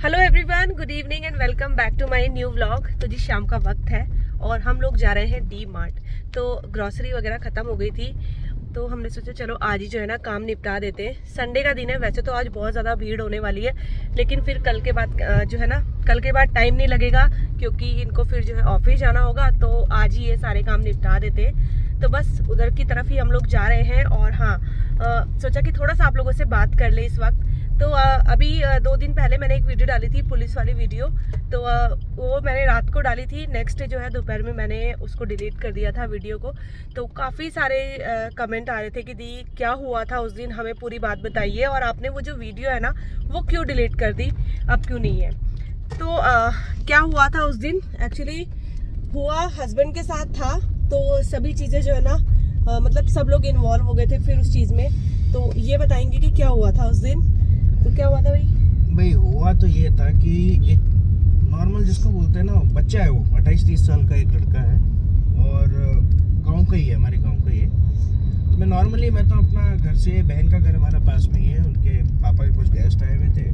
Hello everyone, good evening and welcome back to my new vlog. तो जी शाम का वक्त है और हम लोग जा रहे हैं डी मार्ट। तो ग्रॉसरी वगैरह ख़त्म हो गई थी तो हमने सोचा चलो आज ही जो है ना काम निपटा देते हैं। संडे का दिन है, वैसे तो आज बहुत ज़्यादा भीड़ होने वाली है, लेकिन फिर कल के बाद जो है ना कल के बाद टाइम नहीं लगेगा क्योंकि इनको फिर जो है ऑफिस जाना होगा। तो आज ही ये सारे काम निपटा देते हैं। तो बस उधर की तरफ ही हम लोग जा रहे हैं। और हाँ, सोचा कि थोड़ा सा आप लोगों से बात कर ले इस वक्त। तो अभी 2 दिन पहले मैंने एक वीडियो डाली थी, पुलिस वाली वीडियो। तो वो मैंने रात को डाली थी, नेक्स्ट डे जो है दोपहर में मैंने उसको डिलीट कर दिया था वीडियो को। तो काफ़ी सारे कमेंट आ रहे थे कि दी क्या हुआ था उस दिन, हमें पूरी बात बताइए, और आपने वो जो वीडियो है ना वो क्यों डिलीट कर दी, अब क्यों नहीं है। तो क्या हुआ था उस दिन, एक्चुअली हुआ हस्बैंड के साथ था। तो सभी चीज़ें जो है ना मतलब सब लोग इन्वॉल्व हो गए थे फिर उस चीज़ में। तो ये बताएंगे कि क्या हुआ था उस दिन। तो क्या हुआ था भाई हुआ तो ये था कि एक नॉर्मल जिसको बोलते हैं ना बच्चा है, वो 28-30 साल का एक लड़का है और गांव का ही है, हमारे गांव का ही है। तो मैं तो अपना घर से, बहन का घर हमारा पास में ही है, उनके पापा के कुछ गेस्ट आए हुए थे,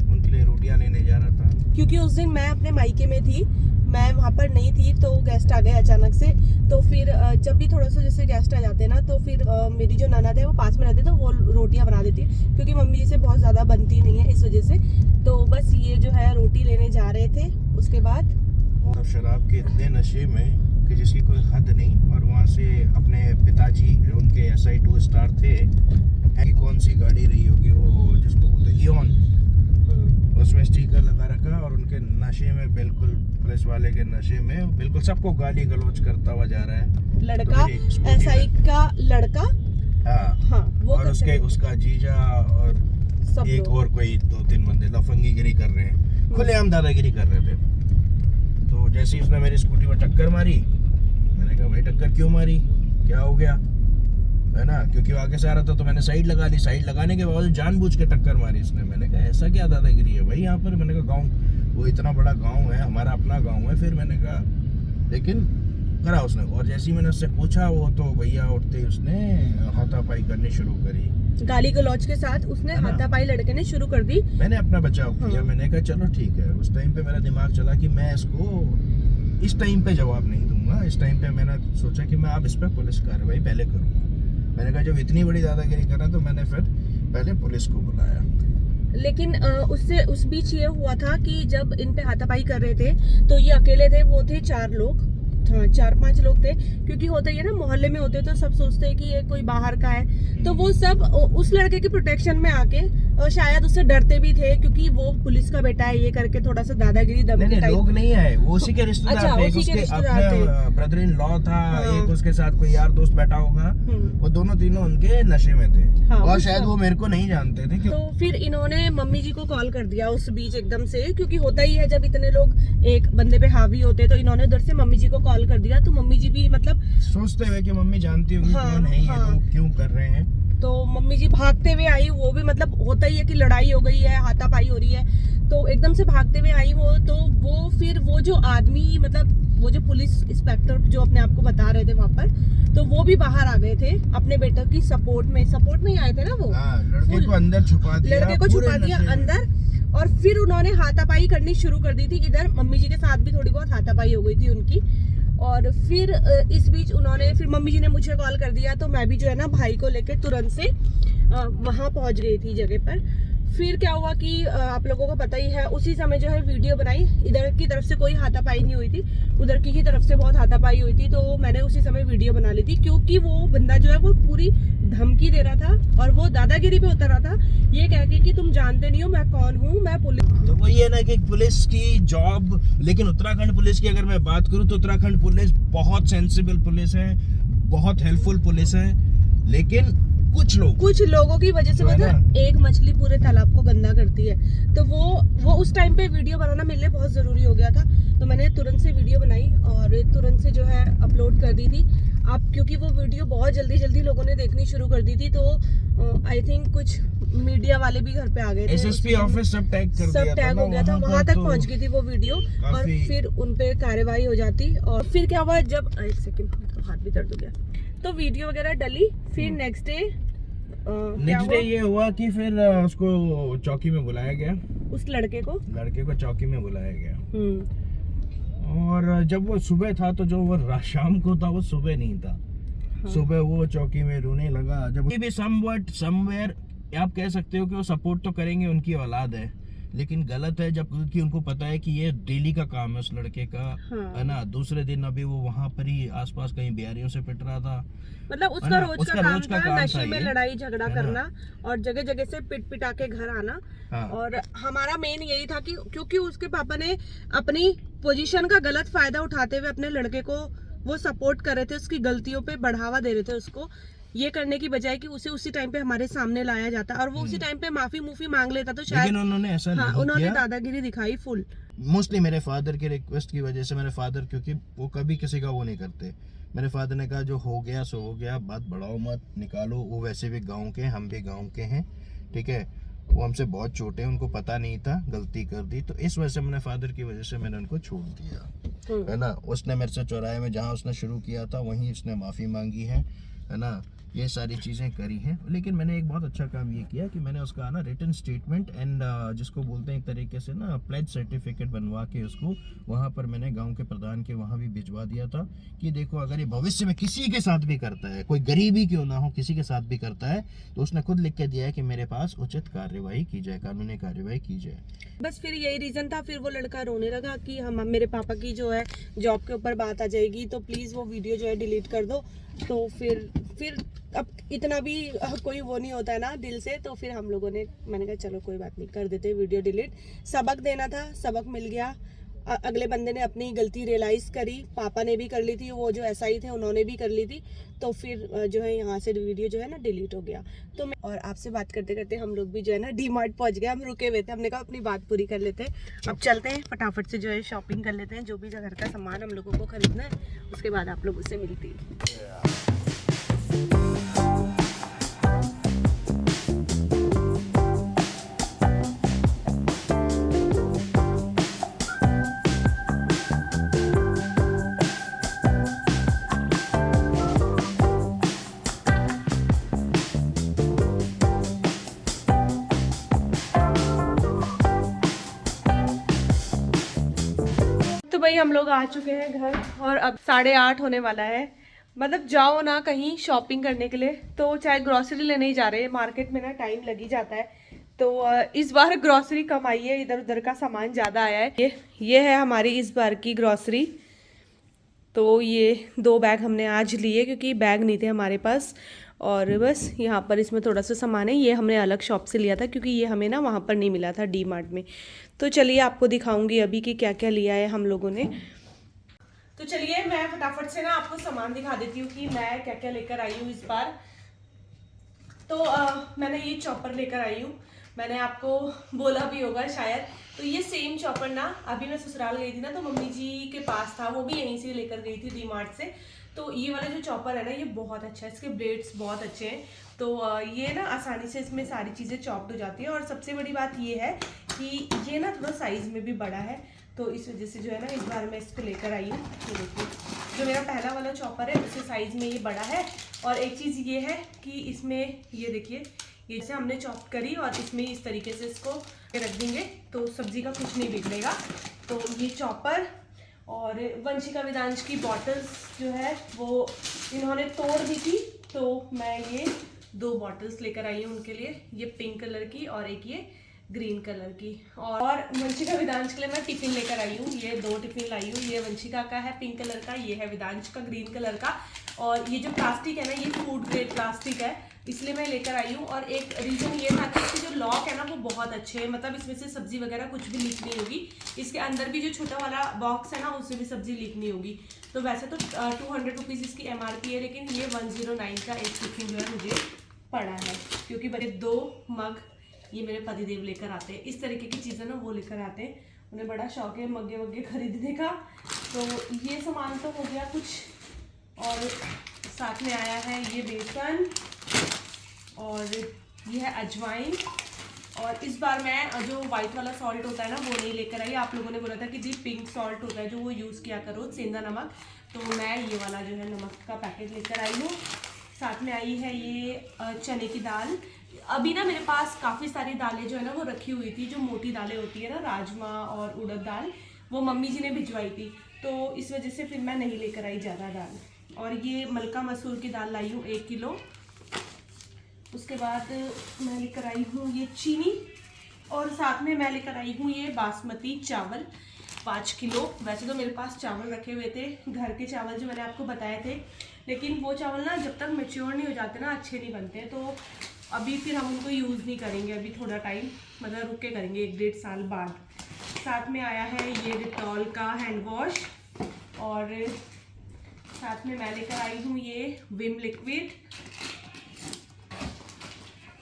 उनके लिए रोटियां लेने जा रहा था। क्योंकि उस दिन मैं अपने मायके में थी, मैं वहाँ पर नहीं थी, तो गेस्ट आ गए अचानक से। तो फिर जब भी थोड़ा सा जैसे गेस्ट आ जाते हैं ना, तो फिर मेरी जो ननद है वो पास में रहती है, तो वो रोटियां बना देती है क्योंकि मम्मी जी से बहुत ज़्यादा बनती नहीं है इस वजह से। तो बस ये जो है रोटी लेने जा रहे थे। उसके बाद और शराब के इतने नशे में कि जिसकी कोई हद नहीं। और वहाँ से अपने पिताजी, उनके SI 2 स्टार थे, कि कौन सी गाड़ी रही होगी वो जिसको बोलते ईओन, उसमें स्टिकर लगा रखा और उनके नशे में, बिल्कुल पुलिस वाले के नशे में, बिल्कुल सबको गाली गलौज करता हुआ जा रहा है। लड़का तो SI का लड़का, हाँ वो और उसका जीजा और एक और कोई 2-3 बंदे लफंगीगिरी कर रहे हैं, खुलेआम दादागिरी कर रहे थे। तो जैसे ही उसने मेरी स्कूटी में टक्कर मारी, मैंने कहा भाई टक्कर क्यों मारी, क्या हो गया, है ना, क्योंकि आगे से आ रहा था तो मैंने साइड लगा ली। साइड लगाने के बाद जानबूझ के टक्कर मारी इसने। मैंने कहा ऐसा क्या दादागिरी है भाई यहाँ पर। मैंने कहा गाँव, वो इतना बड़ा गाँव है, हमारा अपना गाँव है। फिर मैंने कहा, लेकिन करा उसने। और जैसे ही मैंने उससे पूछा, वो तो भैया उठते ही उसने हाथापाई करनी शुरू करी, गाली गलौज के साथ उसने हाथापाई लड़के ने शुरू कर दी। मैंने अपना बचाव किया। मैंने कहा चलो ठीक है। उस टाइम पे मेरा दिमाग चला कि मैं इसको इस टाइम पे जवाब नहीं दूंगा। इस टाइम पे मैंने सोचा कि मैं अब इस पे पुलिस कार्रवाई पहले करूंगा। मैंने कहा जब इतनी बड़ी दादागिरी कर रहा तो मैंने फिर पहले पुलिस को बुलाया। लेकिन उससे उस बीच ये हुआ था कि जब इन पे हाथापाई कर रहे थे तो ये अकेले थे, वो थे 4 लोग, 4-5 लोग थे। क्योंकि होता ही है ना, मोहल्ले में होते तो सब सोचते हैं कि ये कोई बाहर का है। तो वो सब उस लड़के के प्रोटेक्शन में आके शायद उससे डरते भी थे क्योंकि वो पुलिस का बेटा है, ये करके थोड़ा सा दादागिरी दमकी टाइप। लोग नहीं आए, वो उसी के रिश्तेदार थे। अपने ब्रदर इन लॉ था, एक उसके साथ कोई यार दोस्त बैठा होगा, वो दोनों तीनों उनके नशे में थे। और शायद वो मेरे को नहीं जानते थे। तो फिर इन्होंने मम्मी जी को कॉल कर दिया उस बीच एकदम से, क्योंकि होता ही है जब इतने लोग एक बंदे पे हावी होते तो इन्होंने उधर से मम्मी जी को कॉल कर दिया। तो मम्मी जी भी मतलब सोचते हुए कि मम्मी जानती होंगी कौन है ये लोग, क्यों कर रहे हैं। तो मम्मी जी भागते हुए आई। वो भी मतलब होता ही है कि लड़ाई हो गई है, हाथापाई हो रही है, तो एकदम से भागते हुए आई वो। तो वो फिर वो जो आदमी, मतलब वो जो पुलिस इंस्पेक्टर जो अपने आप को बता रहे थे वहाँ पर, तो वो भी बाहर आ गए थे अपने बेटे की सपोर्ट में ही आए थे ना वो। लड़के को अंदर छुपा दिया अंदर। और फिर उन्होंने हाथापाई करनी शुरू कर दी थी। इधर मम्मी जी के साथ भी थोड़ी बहुत हाथापाई हो गई थी उनकी। और फिर इस बीच फिर मम्मी जी ने मुझे कॉल कर दिया। तो मैं भी जो है ना भाई को लेकर तुरंत से वहाँ पहुँच गई थी जगह पर। फिर क्या हुआ कि आप लोगों को पता ही है, उसी समय जो है वीडियो बनाई। इधर की तरफ से कोई हाथापाई नहीं हुई थी, उधर की ही तरफ से बहुत हाथापाई हुई थी। तो मैंने उसी समय वीडियो बना ली थी क्योंकि वो बंदा जो है वो पूरी धमकी दे रहा था और वो दादागिरी पे उतर रहा था, ये कह के कि तुम जानते नहीं हो मैं कौन हूँ, मैं पुलिस। तो वही है ना कि पुलिस की जॉब, लेकिन उत्तराखंड पुलिस की अगर मैं बात करूँ तो उत्तराखंड पुलिस बहुत सेंसिबल पुलिस है, बहुत हेल्पफुल पुलिस है। लेकिन कुछ लोगों की वजह से मतलब एक मछली पूरे तालाब को गंदा करती है। तो वो उस टाइम पे वीडियो बनाना मेरे लिए बहुत जरूरी हो गया था। तो मैंने तुरंत से वीडियो बनाई और तुरंत से जो है अपलोड कर दी थी। अब क्योंकि वो वीडियो बहुत जल्दी लोगों ने देखनी शुरू कर दी थी, तो आई थिंक कुछ मीडिया वाले भी घर पे आ गए थे। SSP ऑफिस सब टैग हो गया था, वहां तक पहुंच गई थी वो वीडियो। और फिर उनपे कार्रवाई हो जाती। और फिर क्या हुआ, जब एक सेकंड, हाथ भी दर्द हो गया। तो वीडियो वगैरह डली। फिर नेक्स्ट डे नेक्स्ट डे ये हुआ कि फिर उसको चौकी में बुलाया गया, उस लड़के को चौकी में बुलाया गया। और जब वो सुबह था तो जो वो शाम को था वो सुबह नहीं था। हाँ। सुबह वो चौकी में रोने लगा। जब भी समवेयर आप कह सकते हो कि वो सपोर्ट तो करेंगे, उनकी औलाद है, लेकिन गलत है जबकि उनको पता है कि ये डेली का काम है उस लड़के का। हाँ। है ना। दूसरे दिन अभी वो वहाँ पर ही आसपास कहीं बिहारियों से पिट रहा था। मतलब उसका रोज का काम था नशे में लड़ाई झगड़ा करना और जगह जगह से पिटा के घर आना। हाँ। और हमारा मेन यही था कि क्योंकि उसके पापा ने अपनी पोजीशन का गलत फायदा उठाते हुए अपने लड़के को वो सपोर्ट कर रहे थे, उसकी गलतियों पे बढ़ावा दे रहे थे, उसको ये करने की बजाय कि उसे उसी टाइम पे हमारे सामने लाया जाता और वो उसी टाइम पे माफी मांग लेता तो शायद। लेकिन उन्होंने ऐसा नहीं किया। उन्होंने दादागिरी दिखाई फुल। मोस्टली मेरे फादर के रिक्वेस्ट की वजह से, मेरे फादर क्योंकि वो कभी किसी का वो नहीं करते, मेरे फादर ने कहा जो हो गया सो हो गया, बात बढ़ाओ मत, निकालो। वो वैसे भी गाँव के, हम भी गाँव के हैं, ठीक है। वो हमसे बहुत छोटे हैं, उनको पता नहीं था, गलती कर दी, तो इस वजह से मैंने फादर की वजह से मैंने उनको छोड़ दिया। है ना। उसने मेरे से चौराहे में जहाँ उसने शुरू किया था वहीं उसने माफ़ी मांगी है ना। ये सारी चीज़ें करी हैं। लेकिन मैंने एक बहुत अच्छा काम ये किया कि मैंने उसका ना रिटन स्टेटमेंट एंड जिसको बोलते हैं एक तरीके से ना प्लेज सर्टिफिकेट बनवा के उसको वहाँ पर मैंने गांव के प्रधान के वहाँ भी भिजवा दिया था कि देखो अगर ये भविष्य में किसी के साथ भी करता है, कोई गरीबी क्यों ना हो, किसी के साथ भी करता है, तो उसने खुद लिख के दिया है कि मेरे पास उचित कार्यवाही की जाए, कानूनी कार्यवाही की जाए। बस फिर यही रीज़न था। फिर वो लड़का रोने लगा कि हम मेरे पापा की जो है जॉब के ऊपर बात आ जाएगी तो प्लीज़ वो वीडियो जो है डिलीट कर दो। तो फिर अब इतना भी कोई वो नहीं होता है ना दिल से, तो फिर हम लोगों ने, मैंने कहा चलो कोई बात नहीं, कर देते वीडियो डिलीट। सबक देना था, सबक मिल गया। अगले बंदे ने अपनी गलती रियलाइज करी, पापा ने भी कर ली थी, वो जो एसआई थे उन्होंने भी कर ली थी, तो फिर जो है यहाँ से वीडियो जो है ना डिलीट हो गया। तो मैं और आपसे बात करते करते हम लोग भी जो है ना डी मार्ट पहुँच गए। हम रुके हुए थे, हमने कहा अपनी बात पूरी कर लेते हैं, अब चलते हैं फटाफट से जो है शॉपिंग कर लेते हैं, जो भी घर का सामान हम लोगों को खरीदना है, उसके बाद आप लोगों से मिलती है। भाई हम लोग आ चुके हैं घर और अब 8:30 होने वाला है। मतलब जाओ ना कहीं शॉपिंग करने के लिए तो चाहे ग्रॉसरी लेने ही जा रहे हैं, मार्केट में ना टाइम लग ही जाता है। तो इस बार ग्रॉसरी कम आई है, इधर उधर का सामान ज़्यादा आया है। ये है हमारी इस बार की ग्रॉसरी। तो ये 2 बैग हमने आज लिए क्योंकि बैग नहीं थे हमारे पास, और बस यहाँ पर इसमें थोड़ा सा सामान है। ये हमने अलग शॉप से लिया था क्योंकि ये हमें ना वहाँ पर नहीं मिला था डी मार्ट में। तो चलिए आपको दिखाऊंगी अभी कि क्या क्या लिया है हम लोगों ने। तो चलिए मैं फटाफट से ना आपको सामान दिखा देती हूँ कि मैं क्या क्या लेकर आई हूँ इस बार। तो मैंने ये चॉपर लेकर आई हूँ, मैंने आपको बोला भी होगा शायद। तो ये सेम चॉपर ना अभी मैं ससुराल गई थी ना तो मम्मी जी के पास था, वो भी यहीं से लेकर गई थी डी मार्ट से। तो ये वाला जो चॉपर है ना ये बहुत अच्छा है, इसके ब्लेड्स बहुत अच्छे हैं। तो ये ना आसानी से इसमें सारी चीज़ें चॉप्ड हो जाती है। और सबसे बड़ी बात ये है कि ये ना थोड़ा साइज़ में भी बड़ा है, तो इस वजह से जो है ना इस बार मैं इसको लेकर आई हूँ। ये देखिए जो मेरा पहला वाला चॉपर है उससे साइज़ में ये बड़ा है। और एक चीज़ ये है कि इसमें ये देखिए ये से हमने चॉप करी और इसमें इस तरीके से इसको रख देंगे तो सब्जी का कुछ नहीं बिगड़ेगा। तो ये चॉपर और वंशिका वेदांश की बॉटल्स जो है वो इन्होंने तोड़ दी थी, तो मैं ये 2 बॉटल्स लेकर आई हूँ उनके लिए, ये पिंक कलर की और एक ये ग्रीन कलर की। और वंशिका वेदांश के लिए मैं टिफ़िन लेकर आई हूँ, ये 2 टिफ़िन लाई हूँ। ये वंशिका का है पिंक कलर का, ये है वेदांश का ग्रीन कलर का। और ये जो प्लास्टिक है ना ये फूड ग्रेड प्लास्टिक है, इसलिए मैं लेकर आई हूँ। और एक रीज़न ये था कि इसके जो लॉक है ना वो बहुत अच्छे हैं, मतलब इसमें से सब्जी वगैरह कुछ भी लीक नहीं होगी। इसके अंदर भी जो छोटा वाला बॉक्स है ना उससे भी सब्जी लीक नहीं होगी। तो वैसे तो 200 रुपीज़ इसकी MRP है, लेकिन ये 109 का एक टिफिन जो है मुझे पड़ा है, क्योंकि बड़े 2 मग ये मेरे पतिदेव लेकर आते हैं, इस तरीके की चीज़ें ना वो लेकर आते हैं, उन्हें बड़ा शौक है मग्गे वग्गे खरीदने का। तो ये सामान तो हो गया कुछ, और साथ में आया है ये बेसन और ये है अजवाइन। और इस बार मैं जो वाइट वाला सॉल्ट होता है ना वो नहीं लेकर आई। आप लोगों ने बोला था कि जी पिंक सॉल्ट होता है जो वो यूज़ किया करो, सेंधा नमक, तो मैं ये वाला जो है नमक का पैकेट लेकर आई हूँ। साथ में आई है ये चने की दाल। अभी ना मेरे पास काफ़ी सारी दालें जो है ना वो रखी हुई थी, जो मोटी दालें होती है ना, राजमा और उड़द दाल, वो मम्मी जी ने भिजवाई थी, तो इस वजह से फिर मैं नहीं लेकर आई ज़्यादा दाल। और ये मलका मसूर की दाल लाई हूँ 1 किलो। उसके बाद मैं लेकर आई हूँ ये चीनी, और साथ में मैं लेकर आई हूँ ये बासमती चावल 5 किलो। वैसे तो मेरे पास चावल रखे हुए थे, घर के चावल जो मैंने आपको बताए थे, लेकिन वो चावल ना जब तक मैच्योर नहीं हो जाते ना अच्छे नहीं बनते, तो अभी फिर हम उनको यूज़ नहीं करेंगे, अभी थोड़ा टाइम मतलब रुक के करेंगे, 1-1.5 साल बाद। साथ में आया है ये डिटॉल का हैंड वॉश, और साथ में मैं लेकर आई हूँ ये विम लिक्विड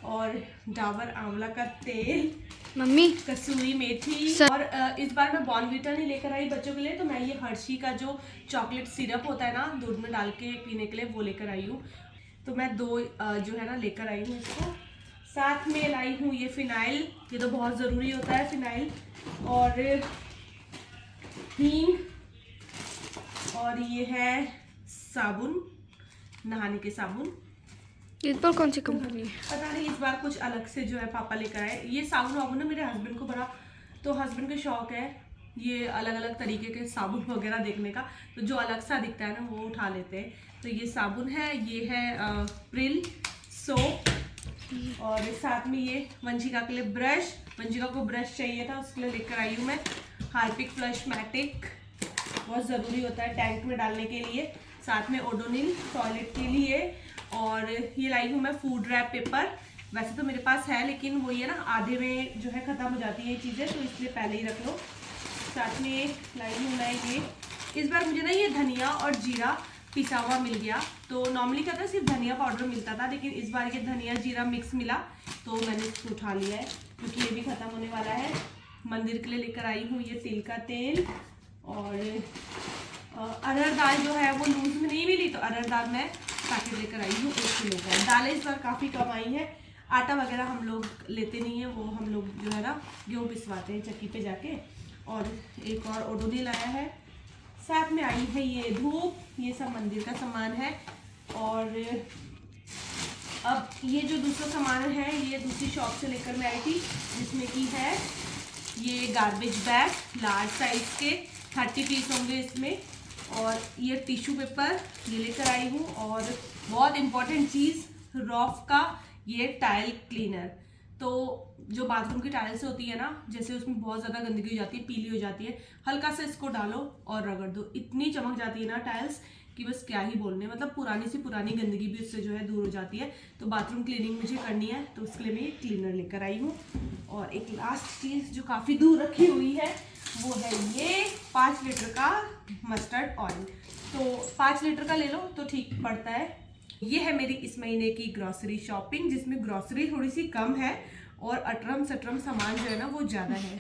और डाबर आंवला का तेल, मम्मी कसूरी मेथी, और इस बार मैं बॉर्नविटा नहीं लेकर आई बच्चों के लिए, तो मैं ये हर्शी का जो चॉकलेट सिरप होता है ना दूध में डाल के पीने के लिए, वो लेकर आई हूँ। तो मैं 2 जो है ना लेकर आई हूँ इसको। साथ में लाई हूँ ये फिनाइल, ये तो बहुत ज़रूरी होता है फिनाइल, और हींग, और ये है साबुन, नहाने के साबुन। इस पर कौन सी कंपनी है? पता नहीं, इस बार कुछ अलग से जो है पापा लेकर आए। ये साबुन वाबुन ना मेरे हस्बैंड को बड़ा, तो हस्बैंड को शौक है ये अलग अलग तरीके के साबुन वगैरह देखने का, तो जो अलग सा दिखता है ना वो उठा लेते हैं। तो ये साबुन है, ये है प्रिल सोप, और साथ में ये वंशिका के लिए ब्रश, वंशिका को ब्रश चाहिए था उसके लिए लेकर आई हूँ मैं हार्पिक फ्लश मैटिक, बहुत ज़रूरी होता है टैंक में डालने के लिए। साथ में ओडोनिल टॉयलेट के लिए, और ये लाई हूँ मैं फूड रैप पेपर। वैसे तो मेरे पास है, लेकिन वो ये ना आधे में जो है ख़त्म हो जाती है ये चीज़ें, तो इसलिए पहले ही रख लो। साथ में लाई हूँ मैं ये, इस बार मुझे ना ये धनिया और जीरा पिसा हुआ मिल गया, तो नॉर्मली क्या था सिर्फ धनिया पाउडर मिलता था, लेकिन इस बार ये धनिया जीरा मिक्स मिला, तो मैंने इसको उठा लिया है क्योंकि ये भी ख़त्म होने वाला है। मंदिर के लिए लेकर आई हूँ ये तिल का तेल, और अरहर दाल जो है वो लूज में नहीं मिली, तो अरहर दाल मैं पैकेट लेकर आई हूँ 1 किलो का। दालें इस बार काफ़ी कम आई है। आटा वगैरह हम लोग लेते नहीं है, वो हम लोग जो है ना गेहूँ पिसवाते हैं चक्की पे जाके। और एक और ओडोनिल आया है। साथ में आई है ये धूप, ये सब मंदिर का सामान है। और अब ये जो दूसरा सामान है ये दूसरी शॉप से लेकर मैं आई थी, जिसमें कि है ये गार्बेज बैग लार्ज साइज के 30 पीस होंगे इसमें, और ये टिश्यू पेपर ये लेकर आई हूँ। और बहुत इम्पॉर्टेंट चीज़ रॉफ का ये टाइल क्लीनर। तो जो बाथरूम की टाइल्स होती है ना, जैसे उसमें बहुत ज़्यादा गंदगी हो जाती है, पीली हो जाती है, हल्का सा इसको डालो और रगड़ दो, इतनी चमक जाती है ना टाइल्स कि बस क्या ही बोलने। मतलब पुरानी सी पुरानी गंदगी भी उससे जो है दूर हो जाती है। तो बाथरूम क्लीनिंग मुझे करनी है, तो उसके लिए मैं ये क्लीनर लेकर आई हूँ। और एक लास्ट चीज़ जो काफ़ी दूर रखी हुई है वो है ये 5 लीटर का मस्टर्ड ऑयल। तो 5 लीटर का ले लो तो ठीक पड़ता है। ये है मेरी इस महीने की ग्रॉसरी शॉपिंग, जिसमें ग्रॉसरी थोड़ी सी कम है और अटरम सटरम सामान जो है ना वो ज़्यादा है।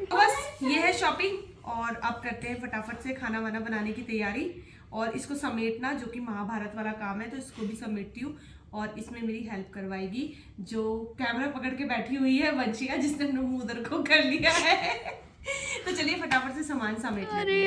तो बस ये है शॉपिंग, और अब करते हैं फटाफट से खाना वाना बनाने की तैयारी, और इसको समेटना जो कि महाभारत वाला काम है, तो इसको भी समेटती हूँ। और इसमें मेरी हेल्प करवाएगी जो कैमरा पकड़ के बैठी हुई है वंशिका, जिसने अपने मुंह उधर को कर लिया है। तो चलिए फटाफट से सामान समेट लेते हैं।